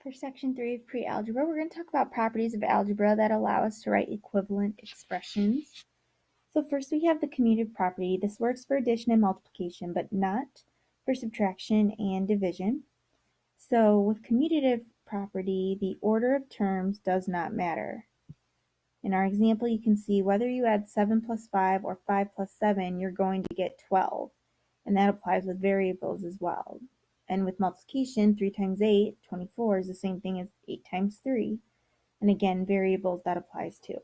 For section 3 of pre-algebra, we're going to talk about properties of algebra that allow us to write equivalent expressions. So first we have the commutative property. This works for addition and multiplication, but not for subtraction and division. So with commutative property, the order of terms does not matter. In our example, you can see whether you add 7 plus 5 or 5 plus 7, you're going to get 12. And that applies with variables as well. And with multiplication, 3 times 8, 24, is the same thing as 8 times 3. And again, variables that applies to.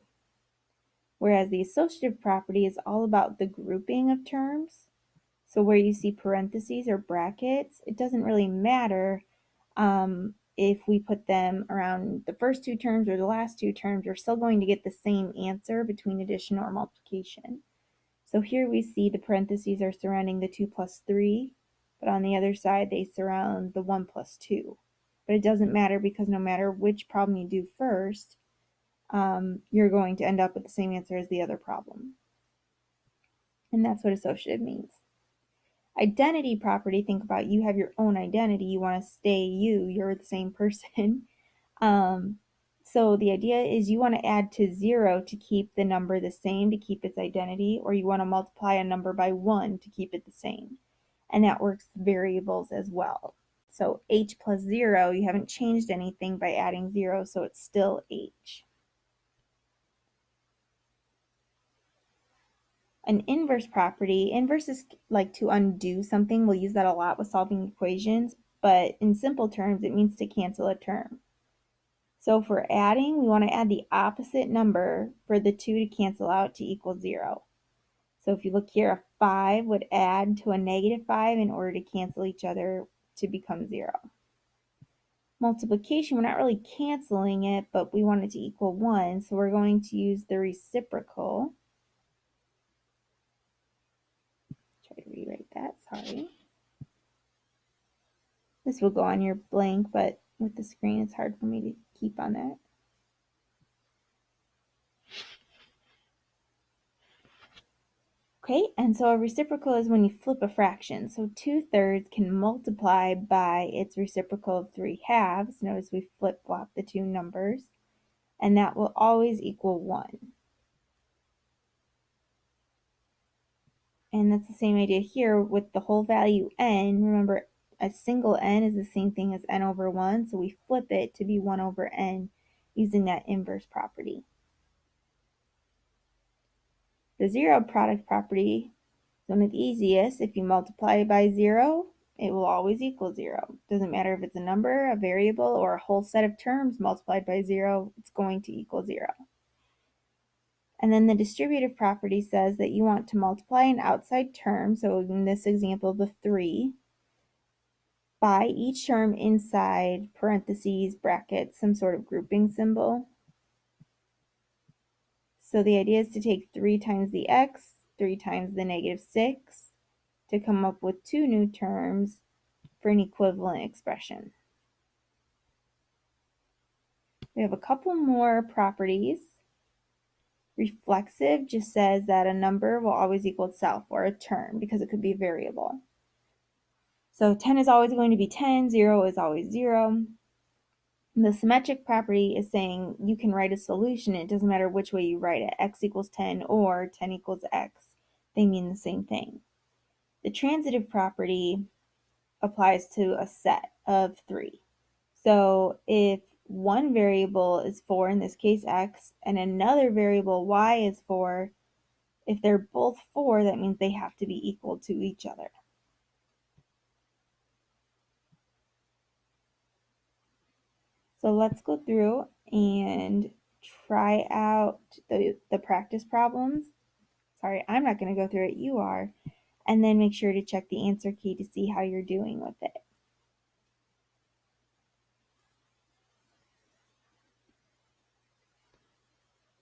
Whereas the associative property is all about the grouping of terms. So where you see parentheses or brackets, it doesn't really matter if we put them around the first two terms or the last two terms, you're still going to get the same answer between addition or multiplication. So here we see the parentheses are surrounding the 2 plus 3, but on the other side they surround the 1 plus 2. But it doesn't matter because no matter which problem you do first, you're going to end up with the same answer as the other problem. And that's what associative means. Identity property, think about you have your own identity. You want to stay you. You're the same person. So the idea is you want to add to 0 to keep the number the same, to keep its identity, or you want to multiply a number by 1 to keep it the same. And that works with variables as well. So h plus 0, you haven't changed anything by adding 0, so it's still h. An inverse property, inverse is like to undo something. We'll use that a lot with solving equations, but in simple terms, it means to cancel a term. So for adding, we want to add the opposite number for the 2 to cancel out to equal 0. So if you look here, a 5 would add to a negative 5 in order to cancel each other to become 0. Multiplication, we're not really canceling it, but we want it to equal 1, so we're going to use the reciprocal. Try to rewrite that, sorry. This will go on your blank, but with the screen it's hard for me to keep on that. Okay, and so a reciprocal is when you flip a fraction. So 2/3 can multiply by its reciprocal of 3/2. Notice we flip-flop the two numbers, and that will always equal 1. And that's the same idea here with the whole value n. Remember, a single n is the same thing as n over 1, so we flip it to be 1 over n using that inverse property. The zero product property is one of the easiest. If you multiply by 0, it will always equal 0. Doesn't matter if it's a number, a variable, or a whole set of terms multiplied by 0, it's going to equal 0. And then the distributive property says that you want to multiply an outside term, so in this example, the 3, by each term inside parentheses, brackets, some sort of grouping symbol. So the idea is to take 3 times the x, 3 times the negative 6, to come up with two new terms for an equivalent expression. We have a couple more properties. Reflexive just says that a number will always equal itself, or a term, because it could be a variable. So 10 is always going to be 10, 0 is always 0. The symmetric property is saying you can write a solution. It doesn't matter which way you write it, x equals 10 or 10 equals x. They mean the same thing. The transitive property applies to a set of 3. So if one variable is 4, in this case x, and another variable y is 4, if they're both 4, that means they have to be equal to each other. So let's go through and try out the practice problems. Sorry, I'm not going to go through it, you are. And then make sure to check the answer key to see how you're doing with it.